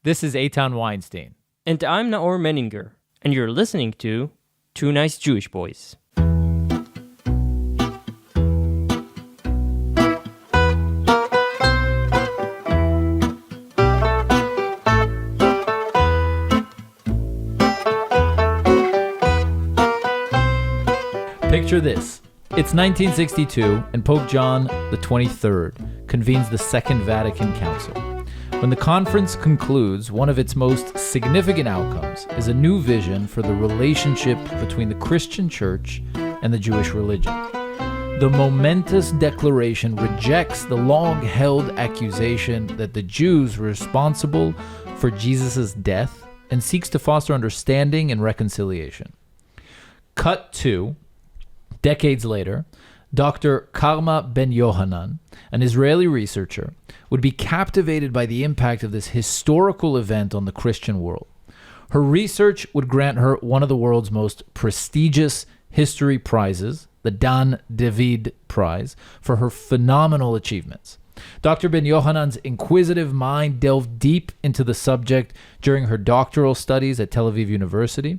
This is Eitan Weinstein. And I'm Naor Menninger, and you're listening to Two Nice Jewish Boys. Picture this. It's 1962, and Pope John XXIII convenes the Second Vatican Council. When the conference concludes, one of its most significant outcomes is a new vision for the relationship between the Christian Church and the Jewish religion. The momentous declaration rejects the long-held accusation that the Jews were responsible for Jesus' death and seeks to foster understanding and reconciliation. Cut to decades later, Dr. Karma Ben-Johanan, an Israeli researcher, would be captivated by the impact of this historical event on the Christian world. Her research would grant her one of the world's most prestigious history prizes, the Dan David Prize, for her phenomenal achievements. Dr. Ben-Johanan's inquisitive mind delved deep into the subject during her doctoral studies at Tel Aviv University.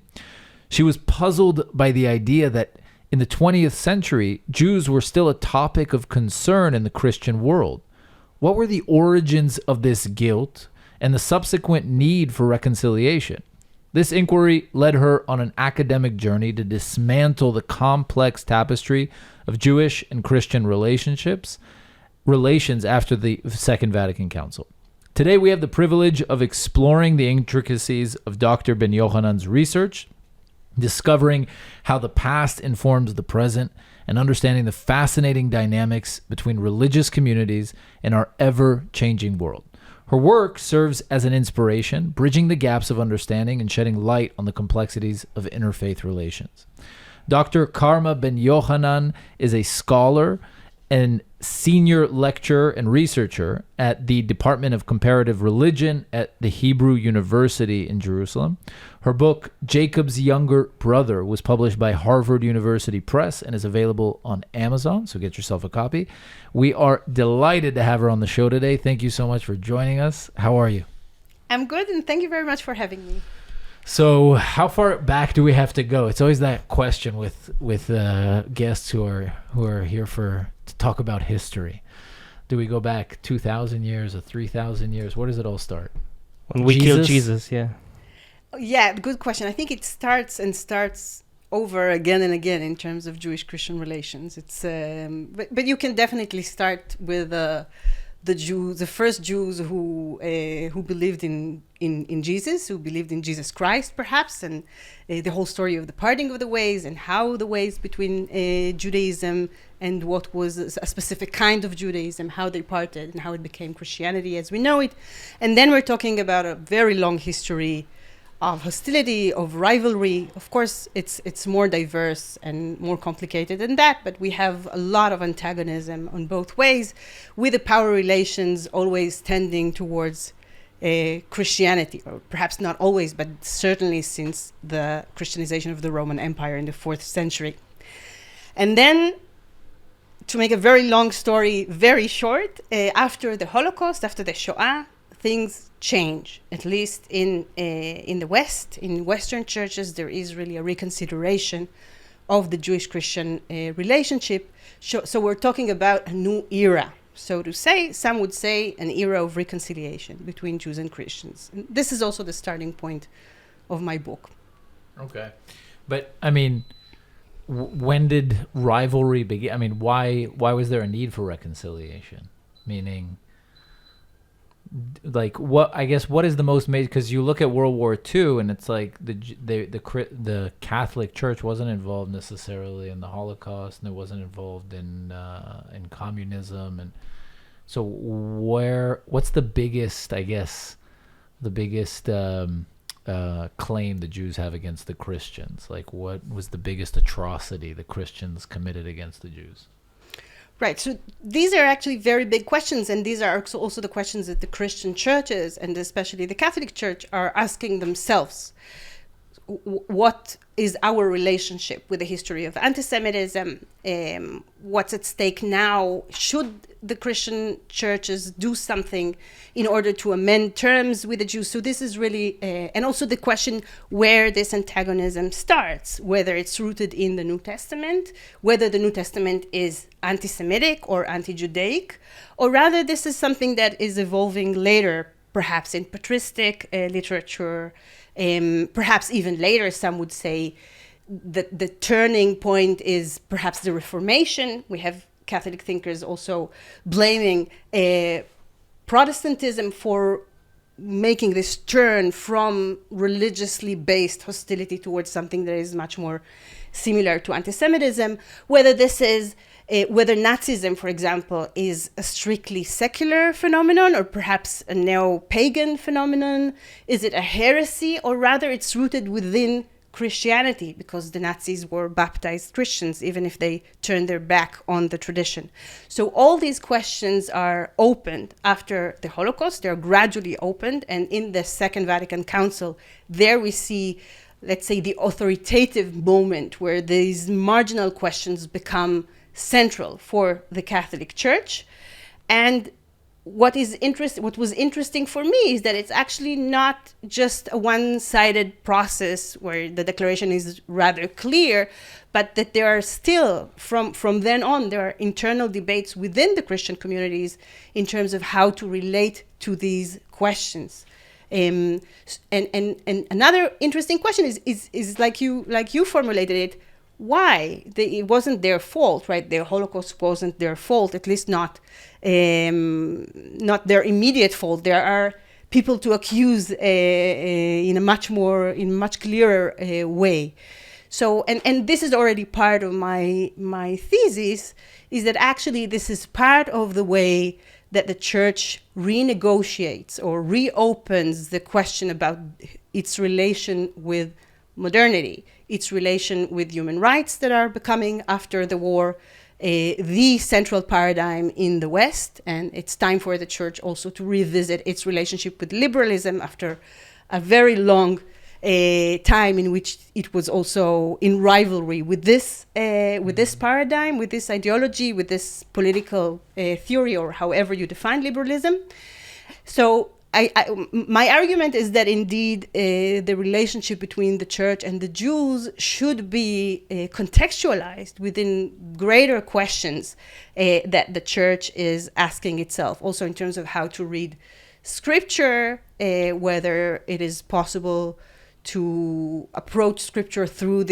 She was puzzled by the idea that in the 20th century, Jews were still a topic of concern in the Christian world. What were the origins of this guilt and the subsequent need for reconciliation? This inquiry led her on an academic journey to dismantle the complex tapestry of Jewish and Christian relations after the Second Vatican Council. Today, we have the privilege of exploring the intricacies of Dr. Ben-Johanan's research, discovering how the past informs the present, and understanding the fascinating dynamics between religious communities in our ever-changing world. Her work serves as an inspiration, bridging the gaps of understanding and shedding light on the complexities of interfaith relations. Dr. Karma Ben-Johanan is a scholar and senior lecturer and researcher at the Department of Comparative Religion at the Hebrew University in Jerusalem. Her book, Jacob's Younger Brother, was published by Harvard University Press and is available on Amazon, so get yourself a copy. We are delighted to have her on the show today. Thank you so much for joining us. How are you? I'm good, and thank you very much for having me. So how far back do we have to go? It's always that question with guests who are here to talk about history. Do we go back 2,000 years or 3,000 years? Where does it all start? When we killed Jesus, yeah. Yeah, good question. I think it starts over again and again in terms of Jewish-Christian relations. It's but you can definitely start with the Jews, the first Jews who believed in Jesus, who believed in Jesus Christ, perhaps, and the whole story of the parting of the ways and how the ways between Judaism and what was a specific kind of Judaism, how they parted and how it became Christianity as we know it. And then we're talking about a very long history of hostility, of rivalry. Of course, it's more diverse and more complicated than that, but we have a lot of antagonism on both ways, with the power relations always tending towards Christianity, or perhaps not always, but certainly since the Christianization of the Roman Empire in the 4th century. And then, to make a very long story very short, after the Holocaust, after the Shoah, things change, at least in the West. In Western churches, there is really a reconsideration of the Jewish-Christian relationship. So we're talking about a new era, so to say. Some would say an era of reconciliation between Jews and Christians. And this is also the starting point of my book. Okay. But, I mean, when did rivalry begin? I mean, why was there a need for reconciliation? Meaning, like, what is the most major? Because you look at World War II, and it's like the Catholic Church wasn't involved necessarily in the Holocaust, and it wasn't involved in communism, and so what's the biggest claim the Jews have against the Christians? Like, what was the biggest atrocity the Christians committed against the Jews? Right. So these are actually very big questions, and these are also the questions that the Christian churches, and especially the Catholic Church, are asking themselves. what is our relationship with the history of anti-Semitism, what's at stake now, should the Christian churches do something in order to amend terms with the Jews. So this is really, and also the question where this antagonism starts, whether it's rooted in the New Testament, whether the New Testament is anti-Semitic or anti-Judaic, or rather this is something that is evolving later, perhaps in patristic literature, perhaps even later, some would say that the turning point is perhaps the Reformation. We have Catholic thinkers also blaming Protestantism for making this turn from religiously based hostility towards something that is much more similar to anti-Semitism, whether this is whether Nazism, for example, is a strictly secular phenomenon or perhaps a neo-pagan phenomenon. Is it a heresy, or rather it's rooted within Christianity, because the Nazis were baptized Christians, even if they turned their back on the tradition. So all these questions are opened after the Holocaust. They're gradually opened. And in the Second Vatican Council, there we see, let's say, the authoritative moment where these marginal questions become central for the Catholic Church. And what was interesting for me is that it's actually not just a one-sided process where the declaration is rather clear, but that there are still, from then on, there are internal debates within the Christian communities in terms of how to relate to these questions. And another interesting question is like you formulated it. Why? It wasn't their fault, right? The Holocaust wasn't their fault, at least not their immediate fault. There are people to accuse in a much clearer way. So, and this is already part of my thesis, is that actually this is part of the way that the church renegotiates or reopens the question about its relation with modernity, its relation with human rights that are becoming, after the war, the central paradigm in the West. And it's time for the church also to revisit its relationship with liberalism after a very long time in which it was also in rivalry with this paradigm, with this ideology, with this political theory, or however you define liberalism. So my argument is that indeed the relationship between the church and the Jews should be contextualized within greater questions that the church is asking itself, also in terms of how to read scripture, whether it is possible to approach scripture through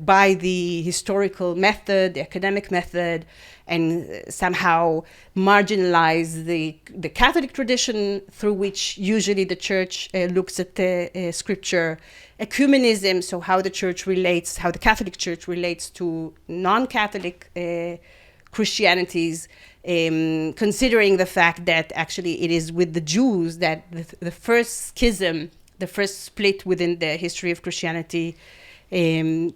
by the historical method, the academic method, and somehow marginalize the Catholic tradition through which usually the church looks at the scripture. Ecumenism, so how the Catholic Church relates to non-Catholic Christianities, considering the fact that actually it is with the Jews that the first schism, the first split within the history of Christianity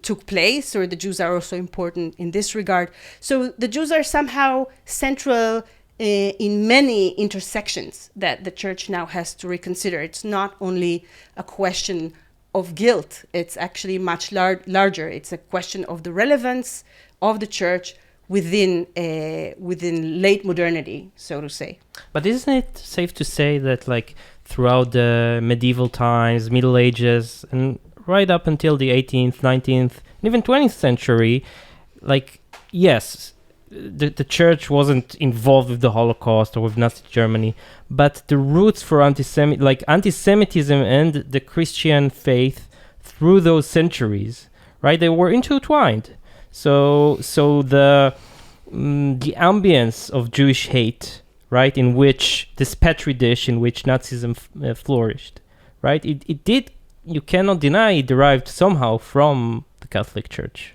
took place, or the Jews are also important in this regard. So the Jews are somehow central in many intersections that the church now has to reconsider. It's not only a question of guilt, it's actually much larger. It's a question of the relevance of the church within late modernity, so to say. But isn't it safe to say that, like, throughout the medieval times, Middle Ages, and right up until the 18th, 19th, and even 20th century, like, yes, the church wasn't involved with the Holocaust or with Nazi Germany, but the roots for anti-Semitism and the Christian faith through those centuries, right, they were intertwined. So the ambience of Jewish hate, right, in which this petri dish in which Nazism flourished, right, it did, you cannot deny, it derived somehow from the Catholic Church.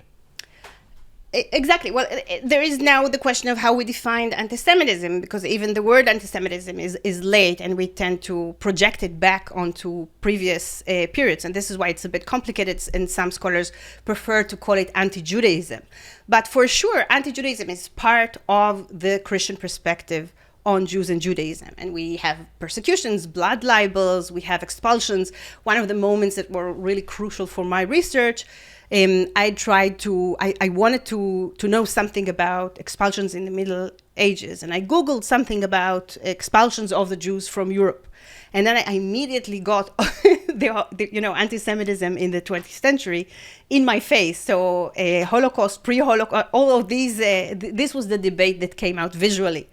Exactly. Well, there is now the question of how we define anti-Semitism, because even the word anti-Semitism is late, and we tend to project it back onto previous periods. And this is why it's a bit complicated, and some scholars prefer to call it anti-Judaism. But for sure, anti-Judaism is part of the Christian perspective on Jews and Judaism. And we have persecutions, blood libels, we have expulsions. One of the moments that were really crucial for my research, I wanted to know something about expulsions in the Middle Ages. And I Googled something about expulsions of the Jews from Europe. And then I immediately got anti-Semitism in the 20th century in my face. So Holocaust, pre-Holocaust, all of these, this was the debate that came out visually.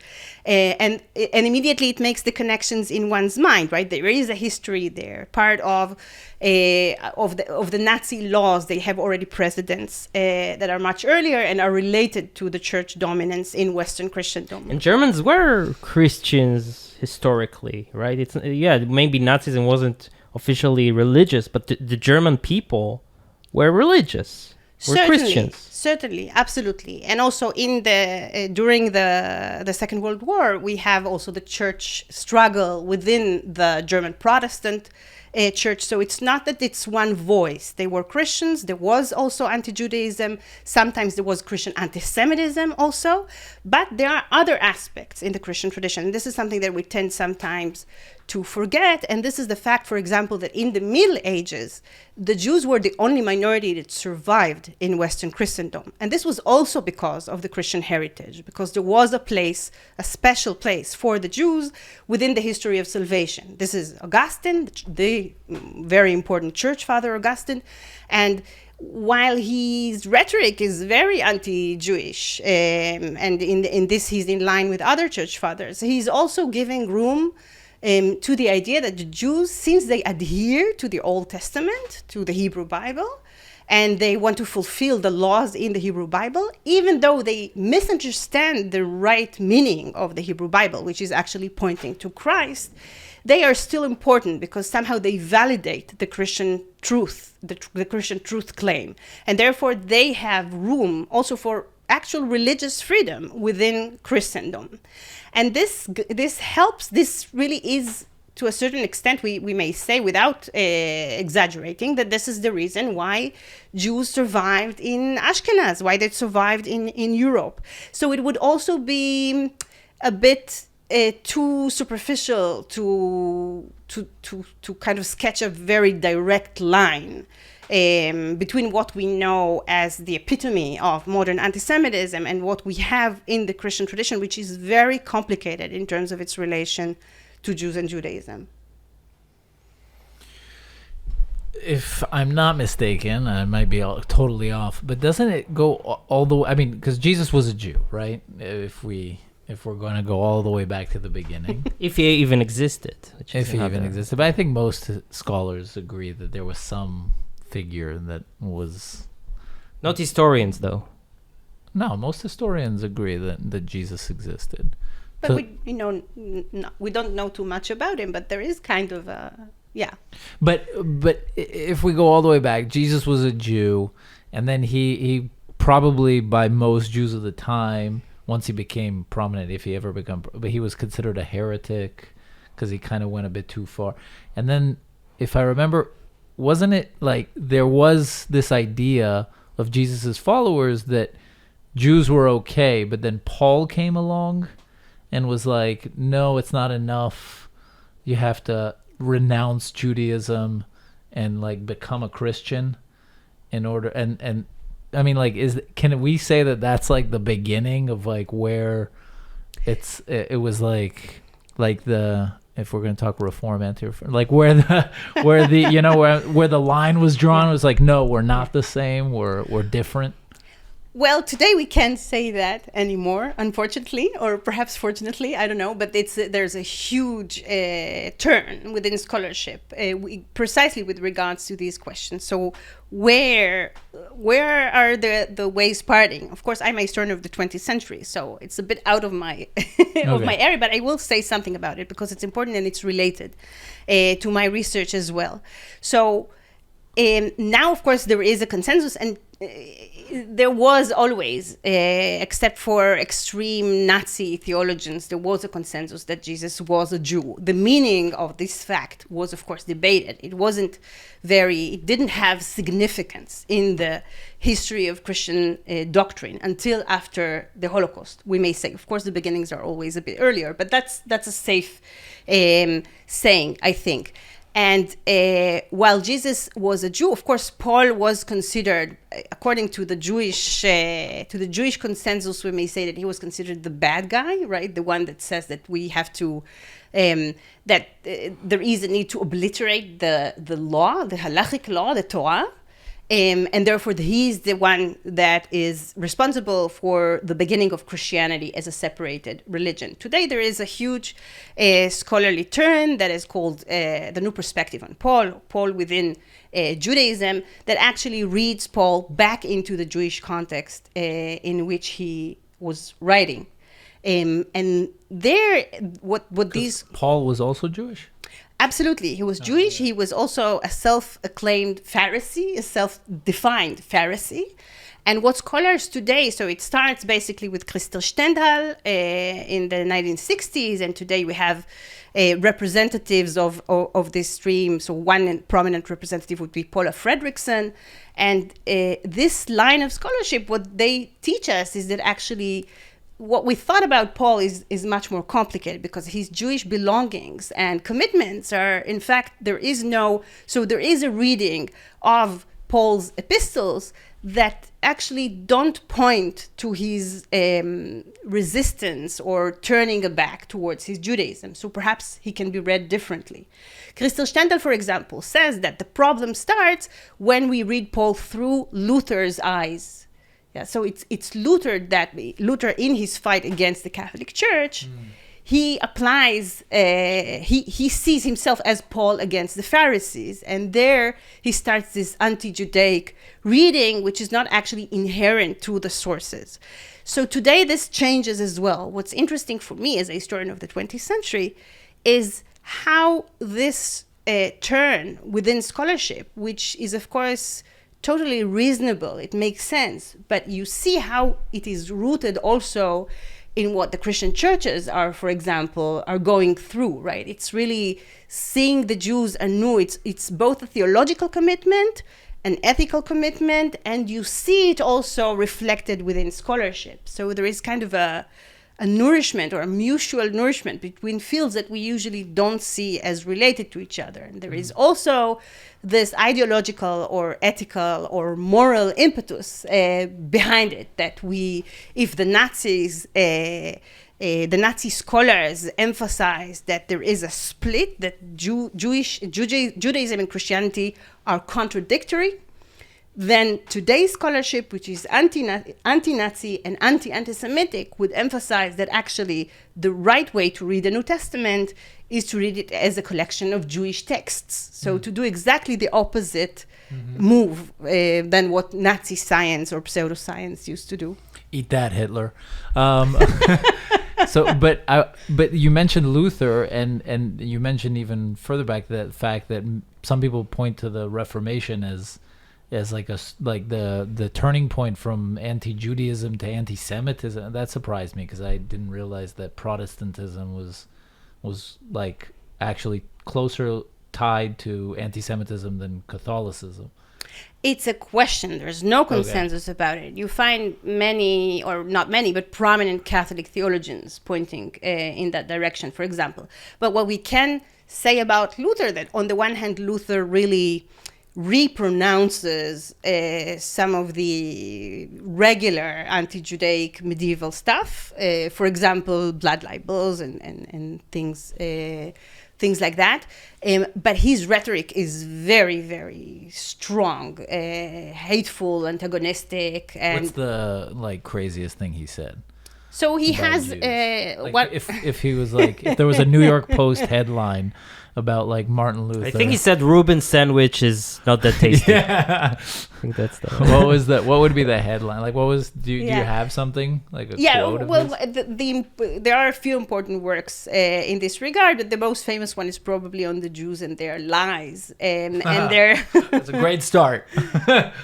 And immediately it makes the connections in one's mind, right? There is a history there, part of the Nazi laws. They have already precedents that are much earlier and are related to the church dominance in Western Christendom. And Germans were Christians historically, right? It's maybe Nazism wasn't officially religious, but the German people were religious, were Christians. Certainly, absolutely. And also during the Second World War, we have also the church struggle within the German Protestant church. So it's not that it's one voice. They were Christians. There was also anti-Judaism. Sometimes there was Christian anti-Semitism also. But there are other aspects in the Christian tradition. And this is something that we tend sometimes to forget. And this is the fact, for example, that in the Middle Ages, the Jews were the only minority that survived in Western Christendom. And this was also because of the Christian heritage, because there was a special place for the Jews within the history of salvation. This is Augustine, the very important church father Augustine. And while his rhetoric is very anti-Jewish, and in this he's in line with other church fathers, he's also giving room to the idea that the Jews, since they adhere to the Old Testament, to the Hebrew Bible, and they want to fulfill the laws in the Hebrew Bible, even though they misunderstand the right meaning of the Hebrew Bible, which is actually pointing to Christ, they are still important because somehow they validate the Christian truth, the Christian truth claim. And therefore, they have room also for actual religious freedom within Christendom. And this helps, this really is, to a certain extent, we may say without exaggerating, that this is the reason why Jews survived in Ashkenaz, why they survived in Europe. So it would also be a bit too superficial to kind of sketch a very direct line between what we know as the epitome of modern anti-Semitism and what we have in the Christian tradition, which is very complicated in terms of its relation to Jews and Judaism. If I'm not mistaken, I might be totally off, but doesn't it go all the way? I mean, because Jesus was a Jew, right? If we're going to go all the way back to the beginning. If he even existed. If he even existed. But I think most scholars agree that there was some figure that was... Not historians, though. No, most historians agree that Jesus existed. But so, we don't know too much about him, but there is kind of a... Yeah. But if we go all the way back, Jesus was a Jew, and then he probably, by most Jews of the time, once he became prominent, if he ever become, but he was considered a heretic because he kind of went a bit too far. And then, if I remember, wasn't it like there was this idea of Jesus's followers that Jews were okay, but then Paul came along and was like, no, it's not enough. You have to renounce Judaism and like become a Christian in order, and I mean, like, can we say that that's like the beginning of like where it was like the, if we're going to talk reform, anti-reform, like where the line was drawn was like, no, we're not the same, we're different. Well, today we can't say that anymore, unfortunately, or perhaps fortunately, I don't know. But there's a huge turn within scholarship, precisely with regards to these questions. So, where are the ways parting? Of course, I'm a historian of the 20th century, so it's a bit out of my of my area. But I will say something about it because it's important and it's related to my research as well. So. Now, of course, there is a consensus, and there was always, except for extreme Nazi theologians, there was a consensus that Jesus was a Jew. The meaning of this fact was, of course, debated. It didn't have significance in the history of Christian doctrine until after the Holocaust, we may say. Of course, the beginnings are always a bit earlier, but that's a safe saying, I think. And while Jesus was a Jew, of course, Paul was considered, according to the Jewish consensus, we may say that he was considered the bad guy, right? The one that says that we have to, there is a need to obliterate the law, the halachic law, the Torah. And therefore, he's the one that is responsible for the beginning of Christianity as a separated religion. Today, there is a huge scholarly turn that is called the New Perspective on Paul within Judaism, that actually reads Paul back into the Jewish context in which he was writing. And there, what these... Paul was also Jewish? Absolutely. He was Jewish. Yeah. He was also a self-acclaimed Pharisee, a self-defined Pharisee. And what scholars today, so it starts basically with Christoph Stendhal in the 1960s, and today we have representatives of this stream. So one prominent representative would be Paula Fredrickson. And this line of scholarship, what they teach us is that actually what we thought about Paul is much more complicated, because his Jewish belongings and commitments are, in fact, there is a reading of Paul's epistles that actually don't point to his resistance or turning a back towards his Judaism. So perhaps he can be read differently. Christoph Stendhal, for example, says that the problem starts when we read Paul through Luther's eyes. Yeah, so it's Luther in his fight against the Catholic Church, he applies, he sees himself as Paul against the Pharisees, and there he starts this anti-Judaic reading, which is not actually inherent to the sources. So today this changes as well. What's interesting for me as a historian of the 20th century is how this turn within scholarship, which is of course totally reasonable, it makes sense, but you see how it is rooted also in what the Christian churches are, for example, are going through, right? It's really seeing the Jews anew. It's both a theological commitment, an ethical commitment, and you see it also reflected within scholarship. So there is kind of a nourishment or a mutual nourishment between fields that we usually don't see as related to each other. And there is also this ideological or ethical or moral impetus behind it, that if the Nazi scholars emphasize that there is a split, that Judaism and Christianity are contradictory, then today's scholarship, which is anti-Nazi and anti-Semitic, would emphasize that actually the right way to read the New Testament is to read it as a collection of Jewish texts. So to do exactly the opposite move than what Nazi science or pseudoscience used to do. Eat that, Hitler. But you mentioned Luther, and you mentioned even further back the fact that some people point to the Reformation as like the turning point from anti-Judaism to anti-Semitism. That surprised me, because I didn't realize that Protestantism was like actually closer tied to anti-Semitism than Catholicism. It's a question. There's no consensus about it. You find many, or not many, but prominent Catholic theologians pointing in that direction, for example. But what we can say about Luther, that on the one hand, Luther really repronounces some of the regular anti-Judaic medieval stuff, for example, blood libels and things like that. But his rhetoric is very, very strong, hateful, antagonistic. And what's the craziest thing he said? So he has if he was if there was a New York Post headline about like Martin Luther. I think he said Reuben sandwich is not that tasty. Yeah. I think that's the. What was that? What would be the headline? Like, what was? Do you have something like a quote? Well, there are a few important works in this regard, but the most famous one is probably on the Jews and their lies, and their. That's a great start.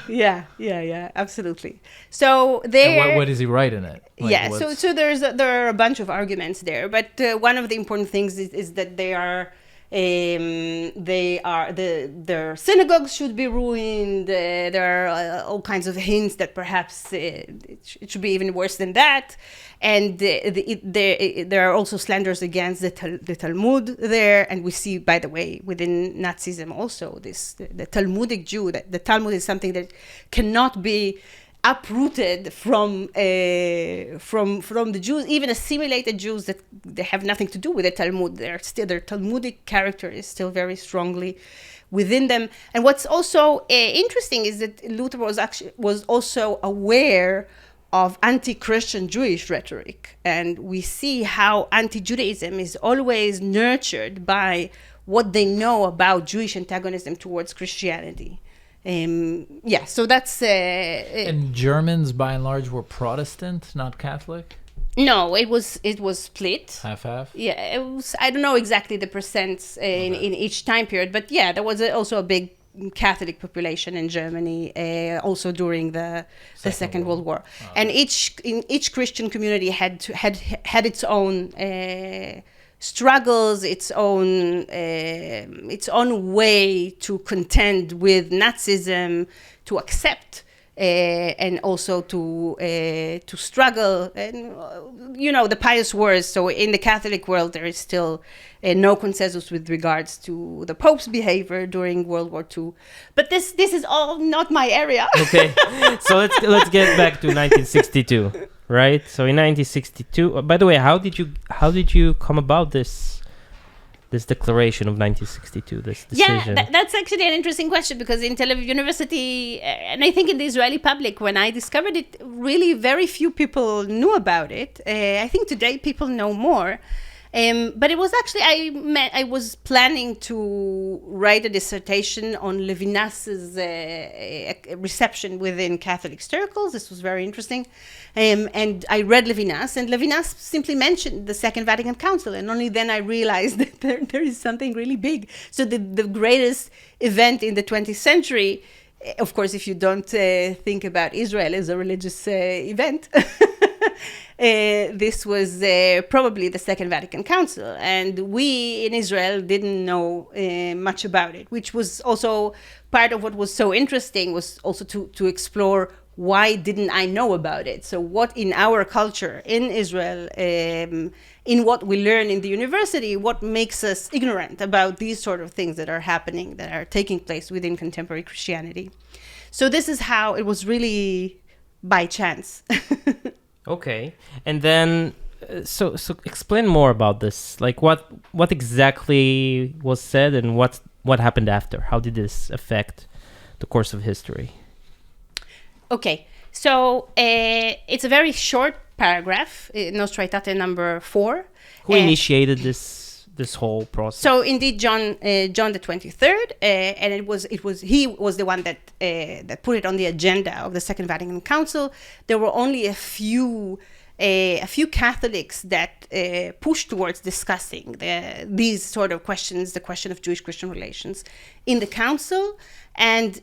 Yeah, absolutely. So there. What does he write in it? Like, so there are a bunch of arguments there, but one of the important things is that their synagogues should be ruined. There are all kinds of hints that perhaps it should be even worse than that, and there are also slanders against the Talmud there. And we see, by the way, within Nazism also the Talmudic Jew. That the Talmud is something that cannot be uprooted from the Jews, even assimilated Jews that they have nothing to do with the Talmud. Their Talmudic character is still very strongly within them. And what's also interesting is that Luther was also aware of anti-Christian Jewish rhetoric, and we see how anti-Judaism is always nurtured by what they know about Jewish antagonism towards Christianity. So that's... and Germans, by and large, were Protestant, not Catholic? No, it was split. Half-half? Yeah, it was, I don't know exactly the percents in each time period, but yeah, there was also a big Catholic population in Germany, also during the Second World War. Oh. And each Christian community had its own... struggles, its own way to contend with Nazism, to accept and also to struggle, and the pious wars. So in the Catholic world, there is still no consensus with regards to the Pope's behavior during World War II. But this is all not my area. Okay, so let's get back to 1962. Right. So in 1962. By the way, how did you come about this declaration of 1962? This decision. Yeah, that's actually an interesting question, because in Tel Aviv University, and I think in the Israeli public, when I discovered it, really very few people knew about it. I think today people know more. But it was actually, I was planning to write a dissertation on Levinas's reception within Catholic circles. This was very interesting. And I read Levinas, and Levinas simply mentioned the Second Vatican Council. And only then I realized that there is something really big. So the greatest event in the 20th century, of course, if you don't think about Israel as a religious event, this was probably the Second Vatican Council, and we in Israel didn't know much about it, which was also part of what was so interesting, was also to explore why didn't I know about it. So what in our culture in Israel, in what we learn in the university, what makes us ignorant about these sort of things that are happening, that are taking place within contemporary Christianity. So this is how it was really by chance. Okay, and then so explain more about this. Like what exactly was said, and what happened after? How did this affect the course of history? Okay, so it's a very short paragraph, Nostra Aetate number 4. Who initiated this whole process? So indeed, John the 23rd, and he was the one that put it on the agenda of the Second Vatican Council. There were only a few Catholics that pushed towards discussing these sort of questions, the question of Jewish-Christian relations, in the council, and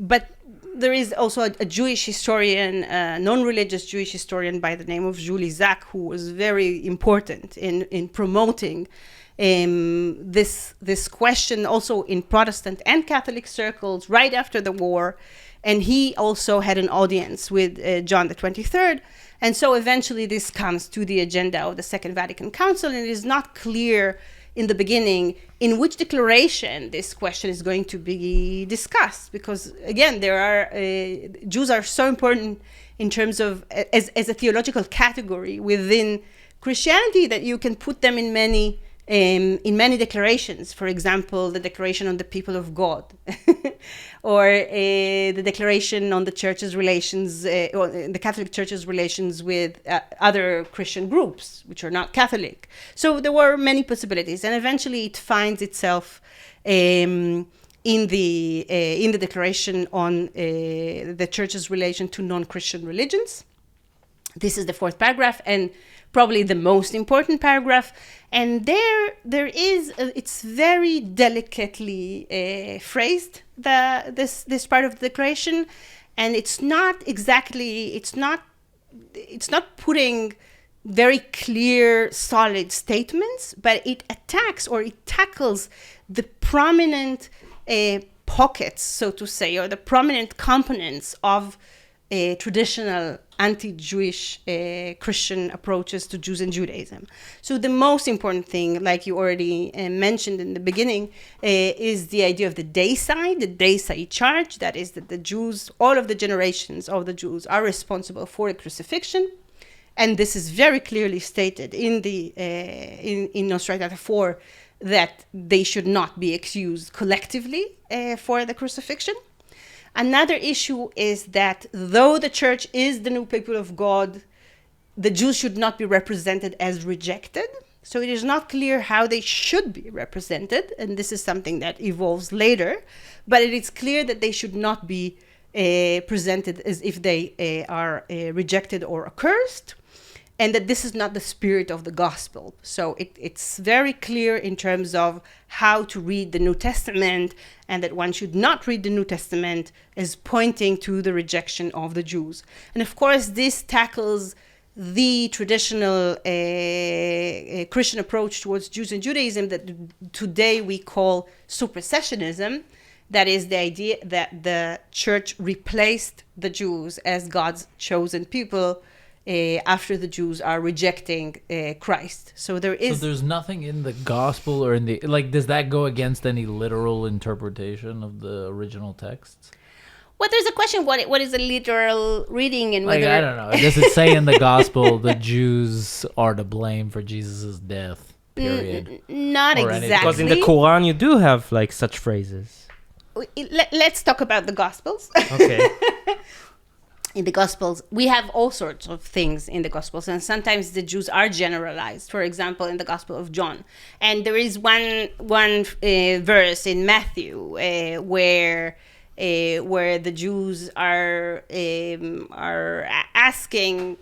but there is also a Jewish historian, non-religious Jewish historian by the name of Julie Zach, who was very important in promoting this question also in Protestant and Catholic circles right after the war. And he also had an audience with John the 23rd. And so eventually this comes to the agenda of the Second Vatican Council, and it is not clear in the beginning in which declaration this question is going to be discussed, because again, Jews are so important in terms of as a theological category within Christianity that you can put them in many in many declarations. For example, the Declaration on the People of God, or the Declaration on the Church's relations, or the Catholic Church's relations with other Christian groups, which are not Catholic. So there were many possibilities, and eventually it finds itself in the Declaration on the Church's relation to non-Christian religions. This is the fourth paragraph, and probably the most important paragraph. And there is it's very delicately phrased, this part of the declaration, and it's not putting very clear, solid statements, but it attacks or it tackles the prominent pockets, so to say, or the prominent components of traditional anti-Jewish Christian approaches to Jews and Judaism. So the most important thing, like you already mentioned in the beginning, is the idea of the deicide, the deicide charge. That is that the Jews, all of the generations of the Jews, are responsible for the crucifixion. And this is very clearly stated in the in Nostra Aetate 4, that they should not be accused collectively for the crucifixion. Another issue is that though the church is the new people of God, the Jews should not be represented as rejected. So it is not clear how they should be represented, and this is something that evolves later. But it is clear that they should not be presented as if they are rejected or accursed, and that this is not the spirit of the gospel. So it's very clear in terms of how to read the New Testament, and that one should not read the New Testament as pointing to the rejection of the Jews. And of course, this tackles the traditional Christian approach towards Jews and Judaism that today we call supersessionism. That is the idea that the church replaced the Jews as God's chosen people after the Jews are rejecting Christ. So there's nothing in the gospel or in the, like, does that go against any literal interpretation of the original texts? Well, there's a question, what is a literal reading, and whether... I don't know. Does it say in the gospel the Jews are to blame for Jesus' death, period? Not or exactly. Because in the Quran you do have like such phrases. Let's talk about the Gospels. Okay. In the Gospels, we have all sorts of things in the Gospels, and sometimes the Jews are generalized. For example, in the Gospel of John, and there is one verse in Matthew where the Jews are asking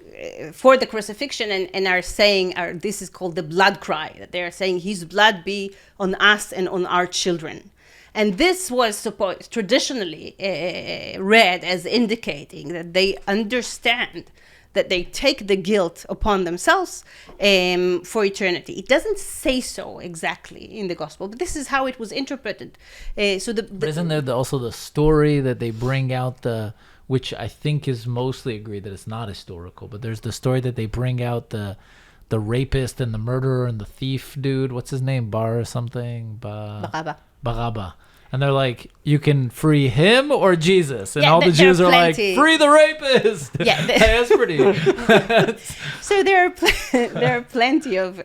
for the crucifixion and are saying, this is called the blood cry, that they are saying, His blood be on us and on our children. And this was traditionally read as indicating that they understand that they take the guilt upon themselves for eternity. It doesn't say so exactly in the gospel, but this is how it was interpreted. But isn't there also the story that they bring out, which I think is mostly agreed that it's not historical, but there's the story that they bring out the rapist and the murderer and the thief dude. What's his name? Bar or something? Barabba. And they're like, you can free him or Jesus. And all the Jews are like, free the rapist. Yeah, that's pretty. So there are plenty of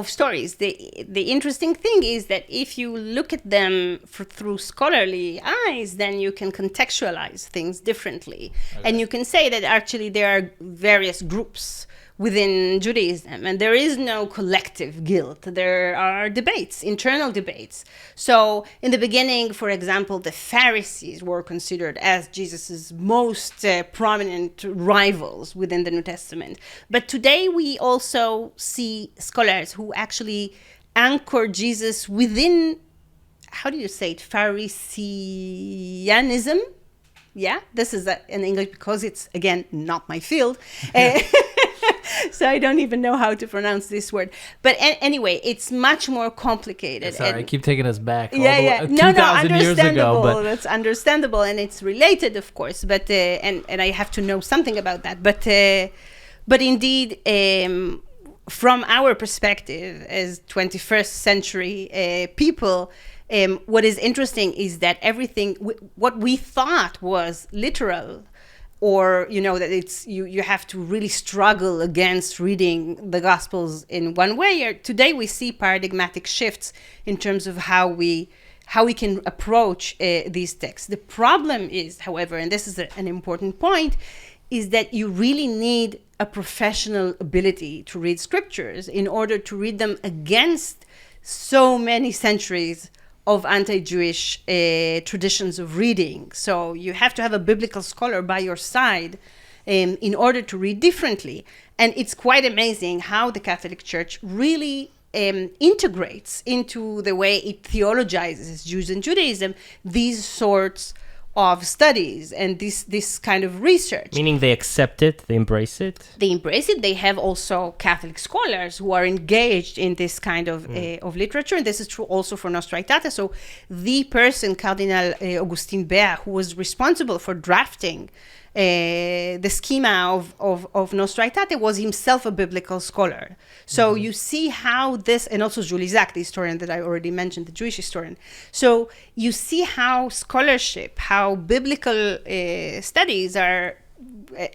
stories. The interesting thing is that if you look at them through scholarly eyes, then you can contextualize things differently. Okay. And you can say that actually there are various groups within Judaism, and there is no collective guilt. There are debates, internal debates. So in the beginning, for example, the Pharisees were considered as Jesus's most prominent rivals within the New Testament. But today we also see scholars who actually anchor Jesus within, how do you say it, Phariseeanism? Yeah, this is in English because it's, again, not my field. So I don't even know how to pronounce this word. But anyway, it's much more complicated. Sorry, I keep taking us back. Yeah. 2,000 years ago. But that's understandable, and it's related, of course. But and I have to know something about that. But indeed, from our perspective as 21st century people, what is interesting is that everything, what we thought was literal, or that it's you have to really struggle against reading the Gospels in one way. Today we see paradigmatic shifts in terms of how we can approach these texts. The problem is, however, and this is an important point, is that you really need a professional ability to read scriptures in order to read them against so many centuries of anti-Jewish traditions of reading. So you have to have a biblical scholar by your side in order to read differently. And it's quite amazing how the Catholic Church really integrates into the way it theologizes Jews and Judaism these sorts of studies and this kind of research. Meaning they accept it, they embrace it? They embrace it. They have also Catholic scholars who are engaged in this kind of literature. And this is true also for Nostra Aetate. So the person, Cardinal Augustin Bea, who was responsible for drafting the schema of Nostra Aetate, was himself a biblical scholar. So you see how this, and also Julie Zach, the historian that I already mentioned, the Jewish historian. So you see how scholarship, how biblical studies are,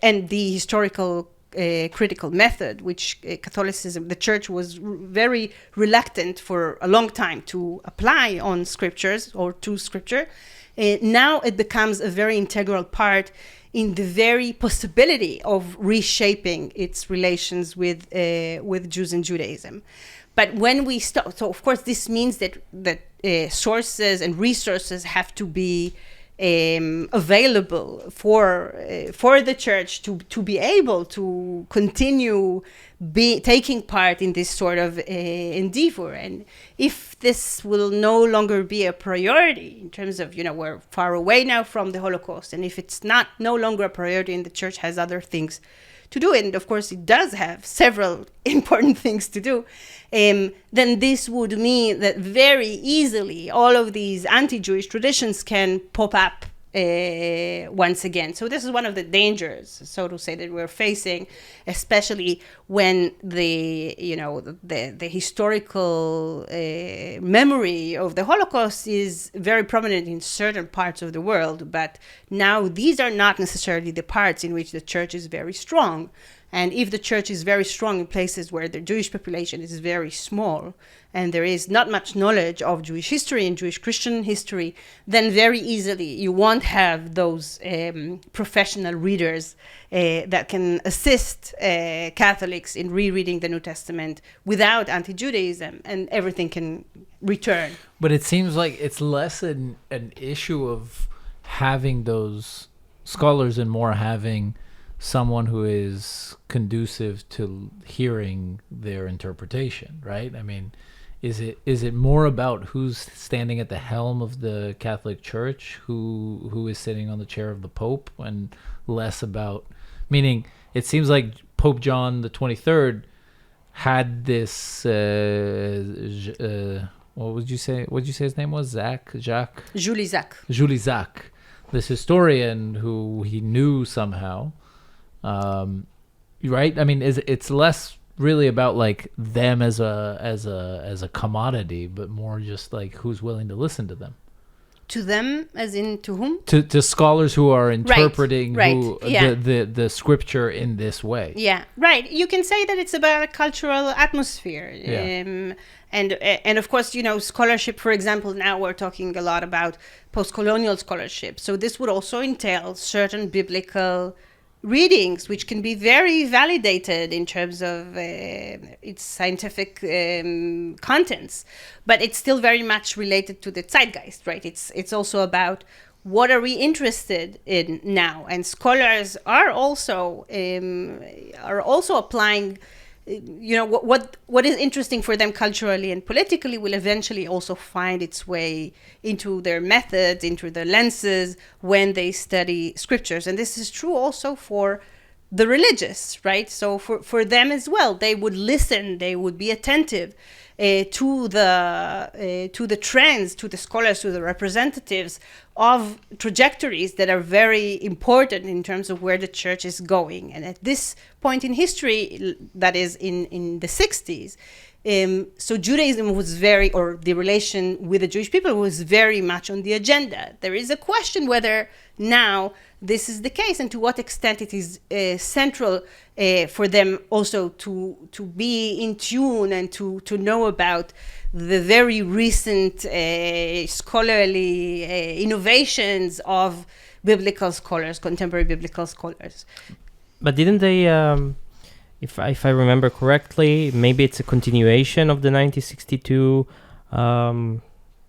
and the historical critical method, which Catholicism, the Church was very reluctant for a long time to apply on scriptures or to scripture. Now it becomes a very integral part in the very possibility of reshaping its relations with Jews and Judaism. But when we start, so of course this means that sources and resources have to be available for the Church to be able to continue taking part in this sort of endeavor. And if this will no longer be a priority in terms of, we're far away now from the Holocaust, and if it's no longer a priority and the Church has other things to do, and of course it does have several important things to do, then this would mean that very easily all of these anti-Jewish traditions can pop up once again. So this is one of the dangers, so to say, that we're facing, especially when the historical memory of the Holocaust is very prominent in certain parts of the world. But now these are not necessarily the parts in which the Church is very strong. And if the Church is very strong in places where the Jewish population is very small and there is not much knowledge of Jewish history and Jewish Christian history, then very easily you won't have those professional readers that can assist Catholics in rereading the New Testament without anti-Judaism, and everything can return. But it seems like it's less an issue of having those scholars and more having someone who is conducive to hearing their interpretation, right? I mean, is it more about who's standing at the helm of the Catholic Church, who is sitting on the chair of the Pope, and less about, meaning it seems like Pope John XXIII had this what would you say his name was? Julie Zach, this historian who he knew somehow. Right? I mean, it's less really about like them as a commodity, but more just like who's willing to listen to them. To them, as in to whom? To scholars who are interpreting right. the scripture in this way. Yeah, right. You can say that it's about a cultural atmosphere. Yeah. And of course, scholarship, for example, now we're talking a lot about post-colonial scholarship. So this would also entail certain biblical readings, which can be very validated in terms of its scientific contents, but it's still very much related to the zeitgeist, right? It's also about what are we interested in now, and scholars are also applying. What is interesting for them culturally and politically will eventually also find its way into their methods, into their lenses when they study scriptures. And this is true also for the religious, right? So for them as well, they would listen, they would be attentive to the trends, to the scholars, to the representatives of trajectories that are very important in terms of where the Church is going. And at this point in history, that is in the 60s, So Judaism was or the relation with the Jewish people was very much on the agenda. There is a question whether now this is the case and to what extent it is central for them also to be in tune and to know about the very recent scholarly innovations of biblical scholars, contemporary biblical scholars. But didn't they, if I remember correctly, maybe it's a continuation of the 1962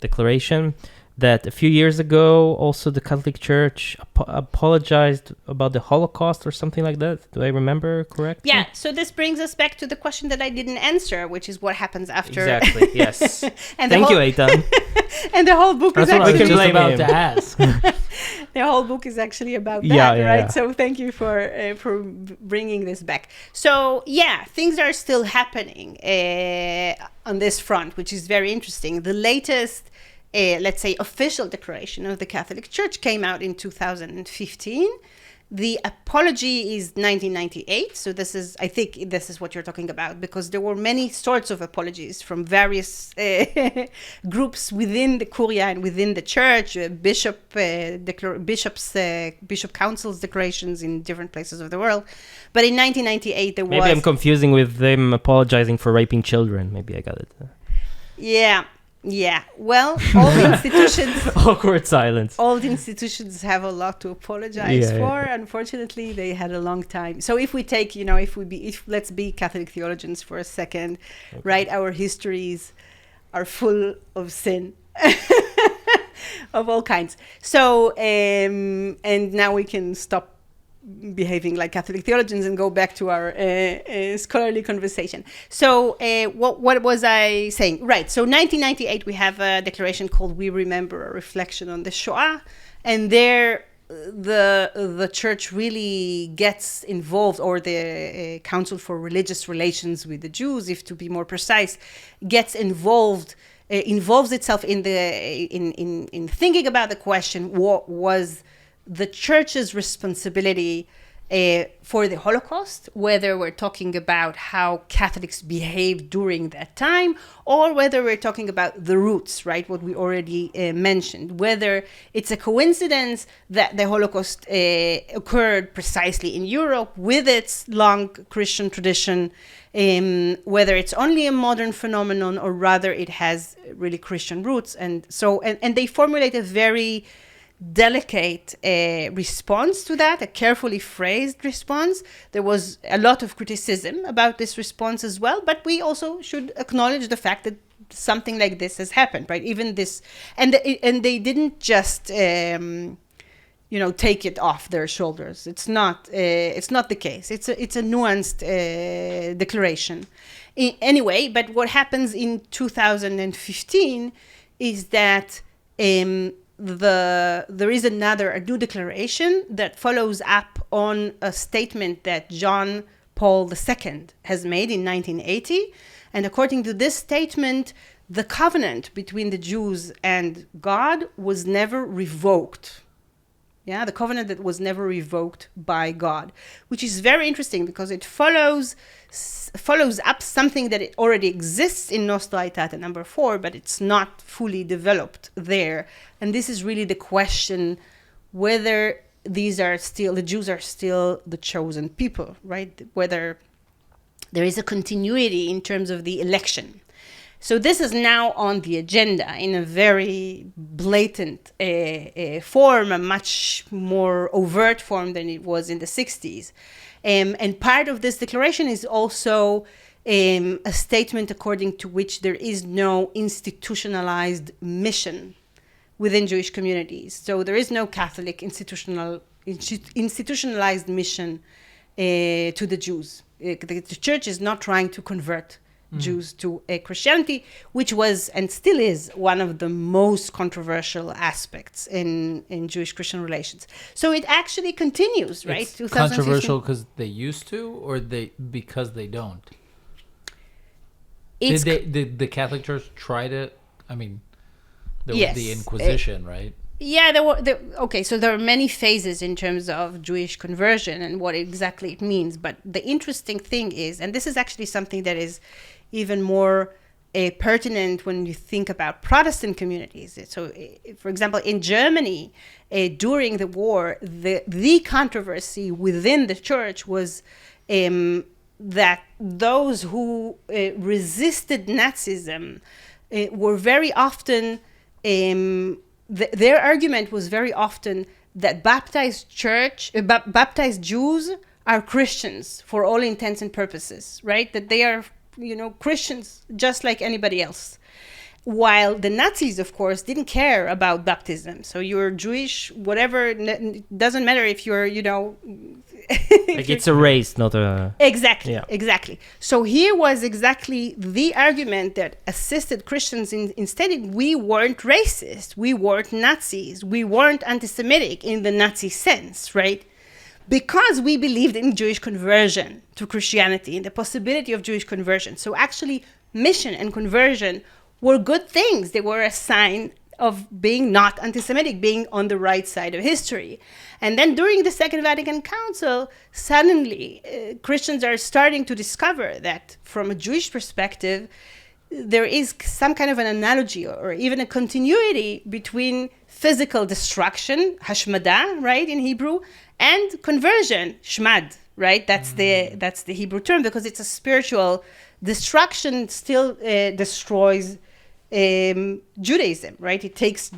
declaration, that a few years ago also the Catholic Church apologized about the Holocaust or something like that? Do I remember correctly? Yeah, so this brings us back to the question that I didn't answer, which is what happens after. Exactly, yes. And Thank you, Eitan. And the whole book That's is what actually... we can blame about him. to ask. The whole book is actually about that, Yeah, right? yeah. So thank you for bringing this back. So yeah, things are still happening on this front, which is very interesting. The latest, let's say, official declaration of the Catholic Church came out in 2015. The apology is 1998. So I think this is what you're talking about, because there were many sorts of apologies from various groups within the Curia and within the church, bishop councils declarations in different places of the world. But in 1998, there was... Maybe I'm confusing with them apologizing for raping children. Maybe I got it. Yeah. Well, all the institutions... Awkward silence. All the institutions have a lot to apologize for. Yeah. Unfortunately, they had a long time. So if we take, let's be Catholic theologians for a second, okay. Right? Our histories are full of sin of all kinds. So, and now we can stop behaving like Catholic theologians and go back to our scholarly conversation. So what was I saying? Right. So 1998, we have a declaration called We Remember, a reflection on the Shoah. And there the church really gets involved, or the Council for Religious Relations with the Jews, if to be more precise, gets involves itself in thinking about the question, what was the church's responsibility for the Holocaust, whether we're talking about how Catholics behaved during that time, or whether we're talking about the roots, right? What we already mentioned, whether it's a coincidence that the Holocaust occurred precisely in Europe with its long Christian tradition, whether it's only a modern phenomenon, or rather it has really Christian roots. And so, and they formulate a very delicate response to that, a carefully phrased response. There was a lot of criticism about this response as well, but we also should acknowledge the fact that something like this has happened, right? Even this, and they didn't just take it off their shoulders. It's not the case. It's a nuanced declaration. Anyway, but what happens in 2015 is that there is a new declaration that follows up on a statement that John Paul II has made in 1980. And according to this statement, the covenant between the Jews and God was never revoked. Yeah, the covenant that was never revoked by God, which is very interesting because it follows up something that it already exists in Nostra Aetate number 4, but it's not fully developed there. And this is really the question whether the Jews are still the chosen people, right? Whether there is a continuity in terms of the election. So this is now on the agenda in a very blatant form, a much more overt form than it was in the 60s. And part of this declaration is also a statement according to which there is no institutionalized mission within Jewish communities. So there is no Catholic institutionalized mission to the Jews. The church is not trying to convert Jews to Christianity, which was and still is one of the most controversial aspects in Jewish Christian relations. So it actually continues, right? It's controversial because they used to, or because they don't? Did the Catholic Church try to? I mean, there was the Inquisition, right? Yeah, so there are many phases in terms of Jewish conversion and what exactly it means. But the interesting thing is, and this is actually something that is even more pertinent when you think about Protestant communities. So, for example, in Germany, during the war, the controversy within the church was that those who resisted Nazism were very often, their argument was very often that baptized Jews are Christians for all intents and purposes, right? That they are, Christians just like anybody else. While the Nazis, of course, didn't care about baptism. So you're Jewish, whatever, doesn't matter if you're, like it's a race, not a... Exactly. So here was exactly the argument that assisted Christians instead. We weren't racist. We weren't Nazis. We weren't anti-Semitic in the Nazi sense, right? Because we believed in Jewish conversion to Christianity, in the possibility of Jewish conversion. So actually, mission and conversion were good things. They were a sign of being not anti-Semitic, being on the right side of history. And then during the Second Vatican Council, suddenly Christians are starting to discover that from a Jewish perspective, there is some kind of an analogy or even a continuity between physical destruction, hashmada, right, in Hebrew, and conversion, shmad, right? That's the Hebrew term, because it's a spiritual destruction. Still destroys Judaism, right? It takes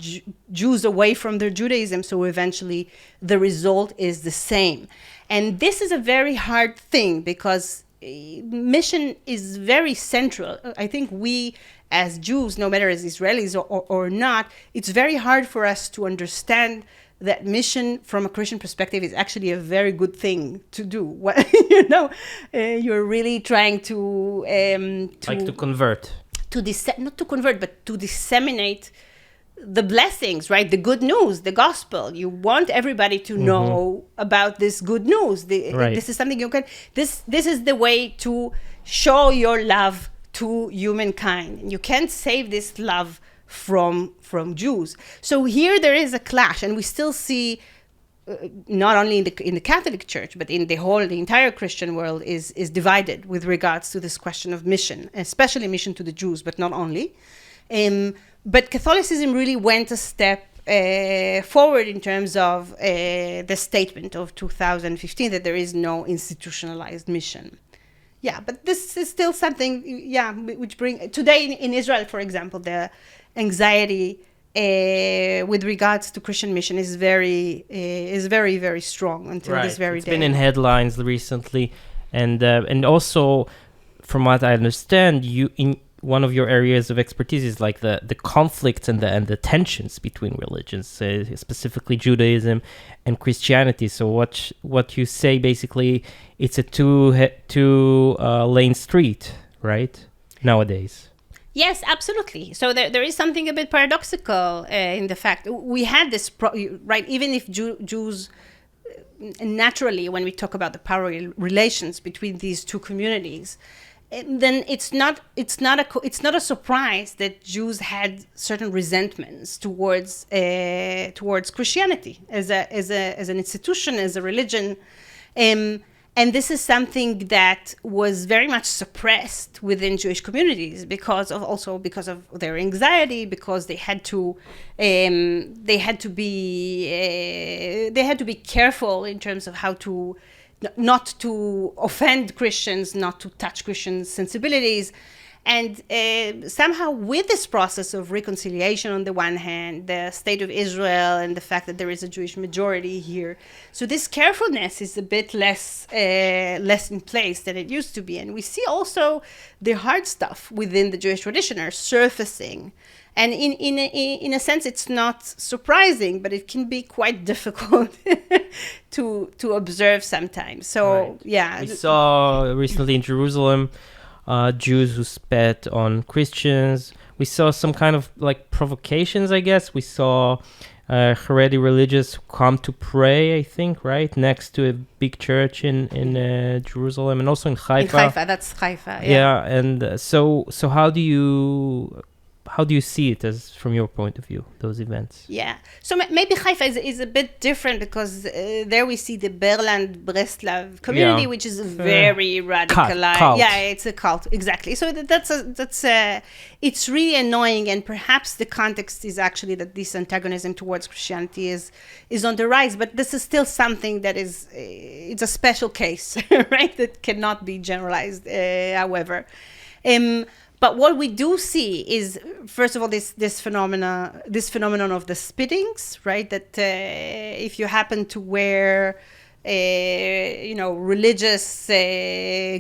Jews away from their Judaism, so eventually the result is the same. And this is a very hard thing because mission is very central. I think we as Jews, no matter as Israelis or not, it's very hard for us to understand that mission from a Christian perspective is actually a very good thing to do. You're really trying to convert. Not to convert, but to disseminate the blessings, right? The good news, the gospel. You want everybody to know about this good news. This is something you can. This is the way to show your love to humankind. You can't save this love from Jews. So here there is a clash, and we still see. Not only in the Catholic Church, but in the entire Christian world is divided with regards to this question of mission, especially mission to the Jews, but not only. But Catholicism really went a step forward in terms of the statement of 2015 that there is no institutionalized mission. Yeah, but this is still something, which today in Israel, for example, the anxiety with regards to Christian mission is very, very strong until this very day. It's been in headlines recently, and also, from what I understand, you in one of your areas of expertise is like the conflicts and the tensions between religions, specifically Judaism and Christianity. So what you say basically, it's a two lane street, right? Nowadays. Yes, absolutely. So there is something a bit paradoxical in the fact we had this, right? Even if Jews, naturally, when we talk about the power relations between these two communities, then it's not a surprise that Jews had certain resentments towards Christianity as an institution, as a religion. And this is something that was very much suppressed within Jewish communities because of their anxiety, because they had to be careful in terms of how to not to offend Christians, not to touch Christian sensibilities. And somehow with this process of reconciliation on the one hand, the state of Israel and the fact that there is a Jewish majority here, so this carefulness is a bit less in place than it used to be. And we see also the hard stuff within the Jewish tradition are surfacing. And in a sense, it's not surprising, but it can be quite difficult to observe sometimes. So, We saw recently in Jerusalem Jews who spat on Christians. We saw some kind of like provocations, I guess. We saw Haredi religious who come to pray, I think, right? Next to a big church in Jerusalem and also in Haifa. That's Haifa, Yeah, and so how do you see it as from your point of view, those events? Yeah. So maybe Haifa is a bit different because there we see the Berland-Breslav community, which is very radicalized. Cult. Yeah, it's a cult. Exactly. So it's really annoying, and perhaps the context is actually that this antagonism towards Christianity is on the rise, but this is still something that it's a special case, right? That cannot be generalized, however. But what we do see is, first of all, this phenomenon of the spittings, right? That if you happen to wear, religious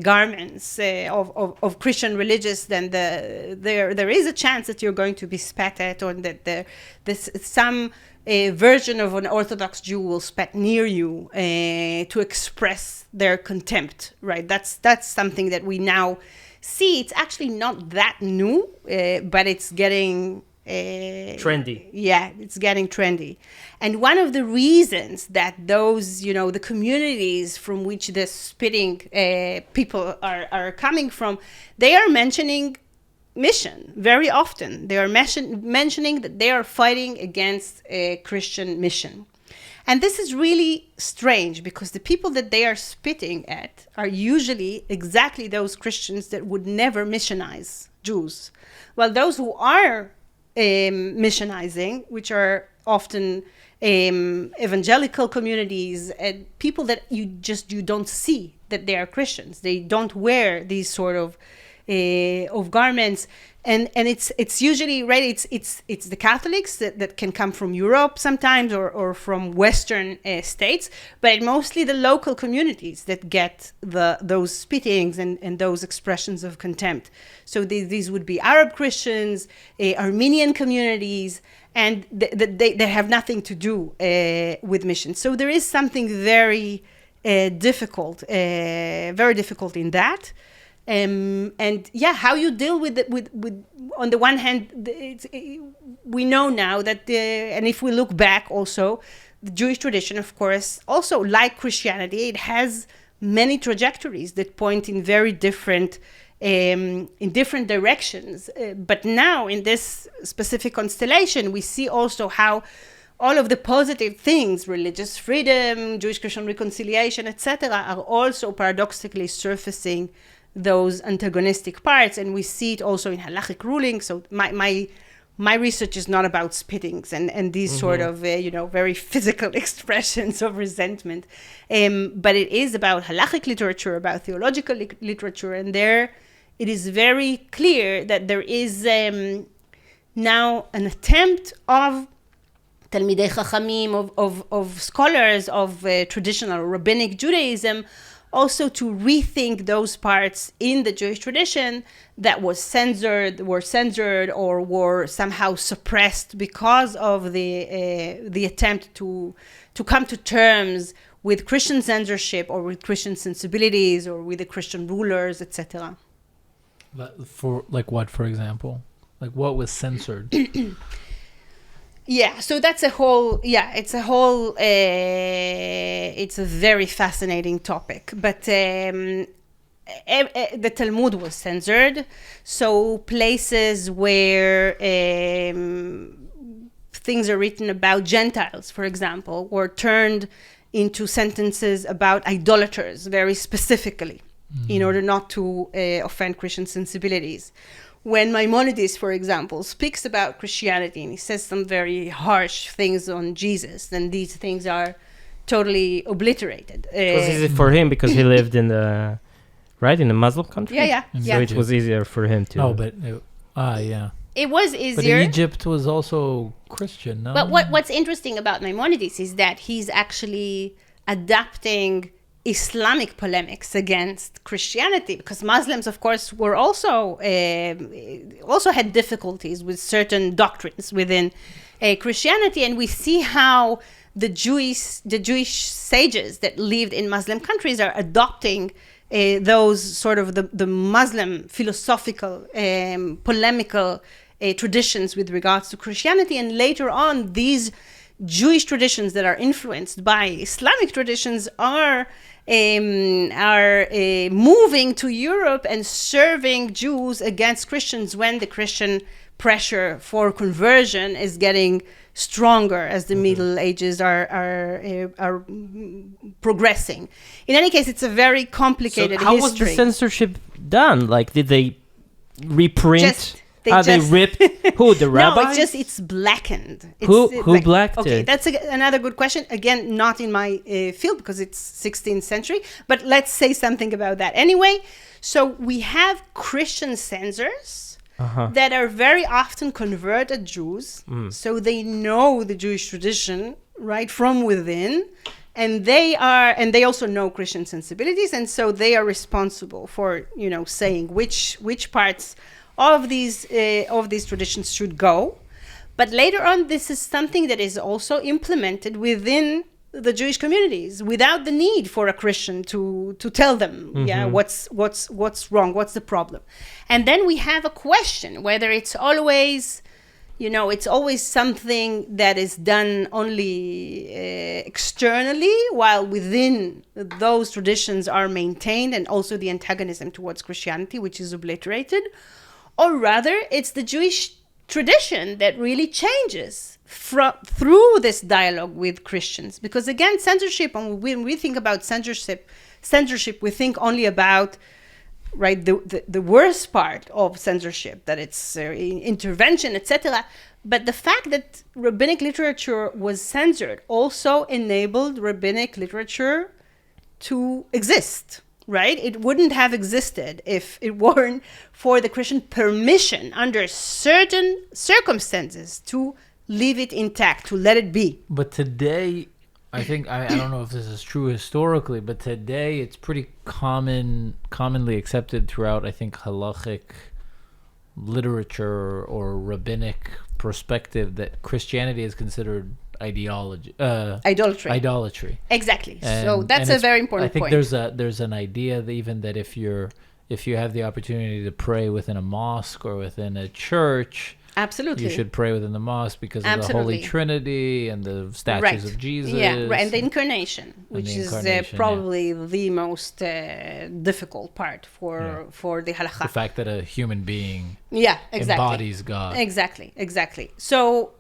garments of Christian religious, then there is a chance that you're going to be spat at, or that some version of an Orthodox Jew will spat near you to express their contempt, right? That's something that we now see. It's actually not that new, but it's getting trendy. Yeah, it's getting trendy. And one of the reasons that those, the communities from which the spitting people are coming from, they are mentioning mission very often. They are mentioning that they are fighting against a Christian mission. And this is really strange because the people that they are spitting at are usually exactly those Christians that would never missionize Jews. While those who are missionizing, which are often evangelical communities and people that you don't see that they are Christians. They don't wear these sort of garments. And it's usually, right, it's the Catholics that can come from Europe sometimes or from Western states, but mostly the local communities that get those spittings and those expressions of contempt. So these would be Arab Christians, Armenian communities, and they have nothing to do with mission. So there is something very difficult in that. And yeah, how you deal with on the one hand, we know now that, and if we look back also, the Jewish tradition, of course, also like Christianity, it has many trajectories that point in very different, in different directions. But now in this specific constellation, we see also how all of the positive things, religious freedom, Jewish-Christian reconciliation, etc., are also paradoxically surfacing those antagonistic parts, and we see it also in halachic rulings. So my research is not about spittings and these sort of very physical expressions of resentment, but it is about halachic literature, about theological literature, and there it is very clear that there is now an attempt of Talmidei Chachamim, of scholars of traditional rabbinic Judaism, also to rethink those parts in the Jewish tradition that were censored or were somehow suppressed because of the attempt to come to terms with Christian censorship or with Christian sensibilities or with the Christian rulers, etc. For like what, for example? Like what was censored? Yeah, so that's it's a very fascinating topic. But the Talmud was censored. So places where things are written about Gentiles, for example, were turned into sentences about idolaters very specifically in order not to offend Christian sensibilities. When Maimonides, for example, speaks about Christianity and he says some very harsh things on Jesus, then these things are totally obliterated. It was easy for him because he lived in a Muslim country. Yeah. So it was easier for him to. Oh, but yeah. It was easier. But Egypt was also Christian, no? But what's interesting about Maimonides is that he's actually adapting Islamic polemics against Christianity, because Muslims, of course, were also had difficulties with certain doctrines within Christianity, and we see how the Jewish sages that lived in Muslim countries are adopting those sort of the Muslim philosophical polemical traditions with regards to Christianity, and later on these Jewish traditions that are influenced by Islamic traditions are moving to Europe and serving Jews against Christians when the Christian pressure for conversion is getting stronger as the Middle Ages are progressing. In any case, it's a very complicated So how history. was the censorship done? Like, did they reprint? They just ripped who? The rabbis? No, it's blackened. Who blacked okay, it? that's another good question. Again, not in my field because it's 16th century, but let's say something about that. Anyway, so we have Christian censors that are very often converted Jews, so they know the Jewish tradition right from within, and they also know Christian sensibilities, and so they are responsible for saying which parts of these traditions should go. But later on, this is something that is also implemented within the Jewish communities without the need for a Christian to tell them, what's wrong, what's the problem. And then we have a question whether it's always, it's always something that is done only externally, while within those traditions are maintained, and also the antagonism towards Christianity, which is obliterated. Or rather, it's the Jewish tradition that really changes through this dialogue with Christians. Because again, censorship, and when we think about censorship, we think only about the worst part of censorship, that it's intervention, etc. But the fact that rabbinic literature was censored also enabled rabbinic literature to exist. Right? It wouldn't have existed if it weren't for the Christian permission under certain circumstances to leave it intact, to let it be. But today, I think, I don't know if this is true historically, but today it's pretty commonly accepted throughout, I think, halachic literature or rabbinic perspective that Christianity is considered idolatry. Exactly. So that's a very important point. I think there's an idea that even that if you have the opportunity to pray within a mosque or within a church, absolutely, you should pray within the mosque because of the Holy Trinity and the statues of Jesus. And the incarnation, which is probably the most difficult part for the halakha. The fact that a human being embodies God. Exactly. So,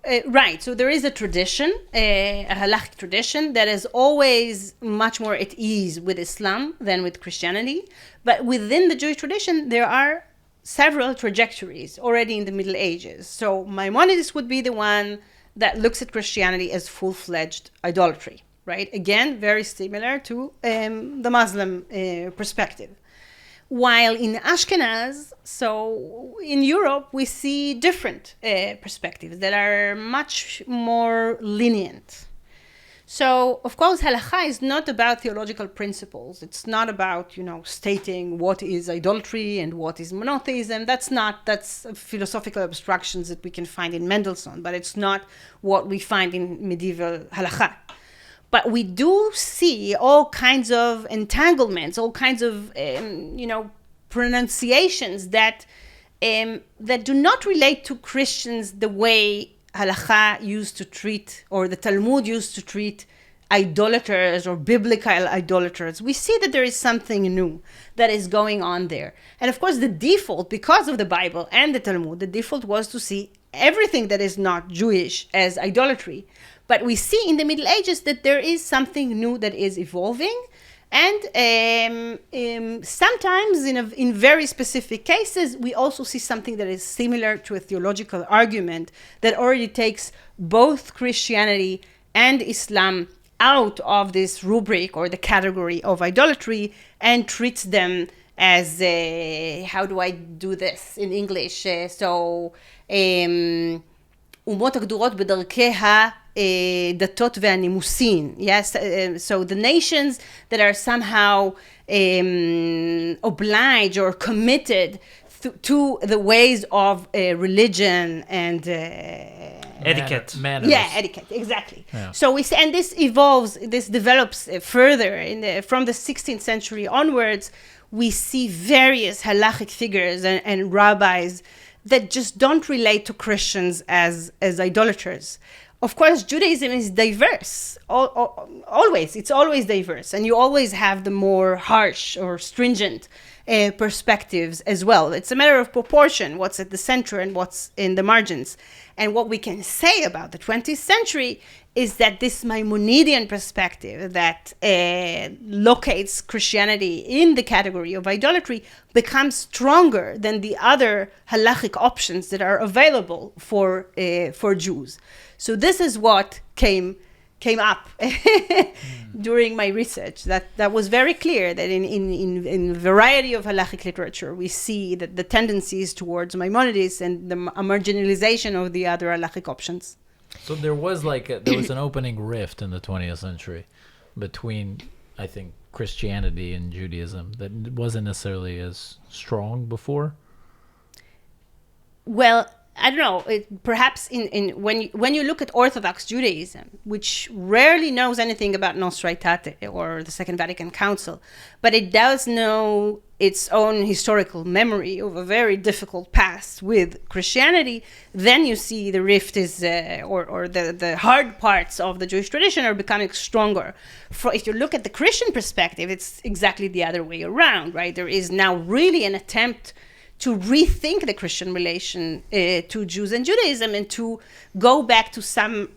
so there is a tradition, a halakhic tradition that is always much more at ease with Islam than with Christianity. But within the Jewish tradition, there are several trajectories already in the Middle Ages. So Maimonides would be the one that looks at Christianity as full-fledged idolatry, right? Again, very similar to the Muslim perspective. While in Ashkenaz, so in Europe, we see different perspectives that are much more lenient. So, of course, halakha is not about theological principles. It's not about, stating what is idolatry and what is monotheism. That's philosophical abstractions that we can find in Mendelssohn, but it's not what we find in medieval halakha. But we do see all kinds of entanglements, all kinds of, pronunciations that do not relate to Christians the way halakha used to treat, or the Talmud used to treat, idolaters or biblical idolaters. We see that there is something new that is going on there. And of course, the default, because of the Bible and the Talmud, the default was to see everything that is not Jewish as idolatry. But we see in the Middle Ages that there is something new that is evolving. And sometimes, in very specific cases, we also see something that is similar to a theological argument that already takes both Christianity and Islam out of this rubric or the category of idolatry and treats them as, how do I do this in English? אומות הגדורות בדרכי הדתות והנימוסין. Yes, so the nations that are somehow obliged or committed to the ways of religion and etiquette. Manners. Yeah, etiquette, exactly. Yeah. So we see, and this evolves, this develops further from the 16th century onwards. We see various halachic figures and rabbis that just don't relate to Christians as idolaters. Of course, Judaism is diverse. Always, it's always diverse, and you always have the more harsh or stringent perspectives as well. It's a matter of proportion, what's at the center and what's in the margins. And what we can say about the 20th century is that this Maimonidean perspective that locates Christianity in the category of idolatry becomes stronger than the other halachic options that are available for Jews. So this is what came up during my research. That was very clear that in a variety of halachic literature, we see that the tendencies towards Maimonides and the marginalization of the other halachic options. So there was an opening rift in the 20th century between, I think, Christianity and Judaism that wasn't necessarily as strong before. Well, I don't know. Perhaps when you look at Orthodox Judaism, which rarely knows anything about Nostra Aetate or the Second Vatican Council, but it does know its own historical memory of a very difficult past with Christianity, then you see the rift is, or the hard parts of the Jewish tradition are becoming stronger. If you look at the Christian perspective, it's exactly the other way around, right? There is now really an attempt to rethink the Christian relation to Jews and Judaism and to go back to some,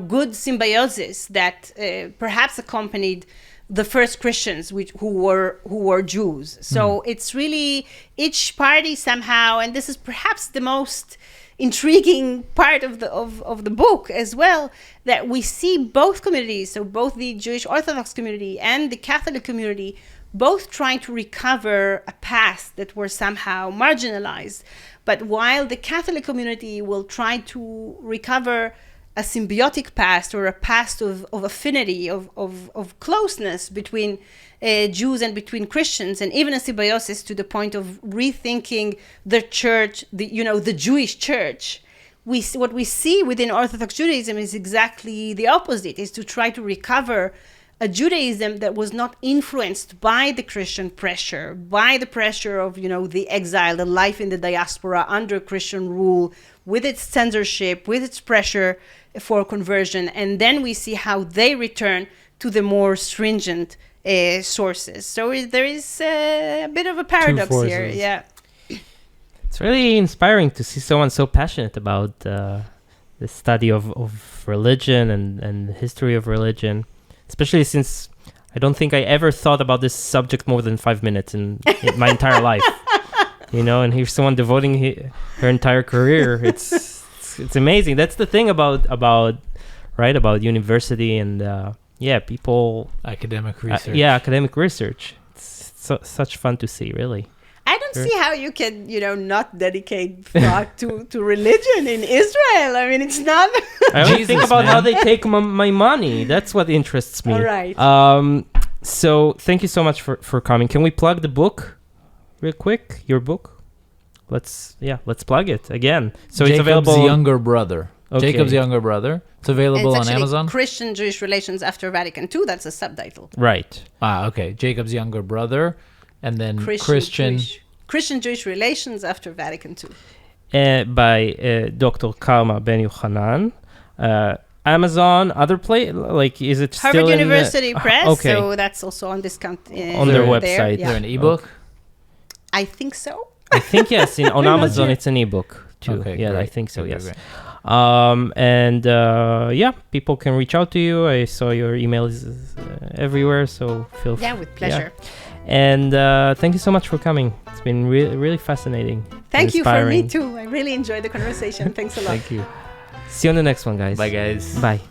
good symbiosis that perhaps accompanied the first Christians who were Jews. So it's really each party somehow, and this is perhaps the most intriguing part of the book as well, that we see both communities, so both the Jewish Orthodox community and the Catholic community, both trying to recover a past that were somehow marginalized. But while the Catholic community will try to recover a symbiotic past or a past of affinity, of closeness between Jews and between Christians, and even a symbiosis to the point of rethinking the church, the Jewish church. What we see within Orthodox Judaism is exactly the opposite, is to try to recover a Judaism that was not influenced by the Christian pressure, by the pressure of, the exile, the life in the diaspora under Christian rule, with its censorship, with its pressure for conversion. And then we see how they return to the more stringent sources. So there is a bit of a paradox here. Yeah. It's really inspiring to see someone so passionate about the study of religion and the history of religion. Especially since I don't think I ever thought about this subject more than 5 minutes in my entire life, and here's someone devoting her entire career. It's amazing. That's the thing about university and people. Academic research. Academic research. It's such fun to see, really. I don't see how you can, not dedicate thought to religion in Israel. I mean, it's not. I only think about how they take my money. That's what interests me. All right. So thank you so much for coming. Can we plug the book real quick? Your book? Let's plug it again. So Jacob's it's available. Younger Brother. Okay. Jacob's Younger Brother. It's available on Amazon. Christian-Jewish Relations After Vatican II. That's a subtitle. Right. Okay. Jacob's Younger Brother. And then Christian-Jewish Relations After Vatican II. By Dr. Karma Ben-Johanan. Amazon, other place, is it Harvard still University Press? Okay. So that's also on discount. On their website. Is there an ebook? I think so. I think, yes. On Amazon, it's an ebook, too. Okay, yeah, great. I think so, Okay, yes. Great. People can reach out to you. I saw your email is everywhere, so feel free. Yeah, with pleasure. Yeah. And thank you so much for coming. It's been really fascinating. Thank you for me inspiring. too. I really enjoyed the conversation. Thanks a lot. Thank you. See you on the next one, guys. Bye, guys. Bye.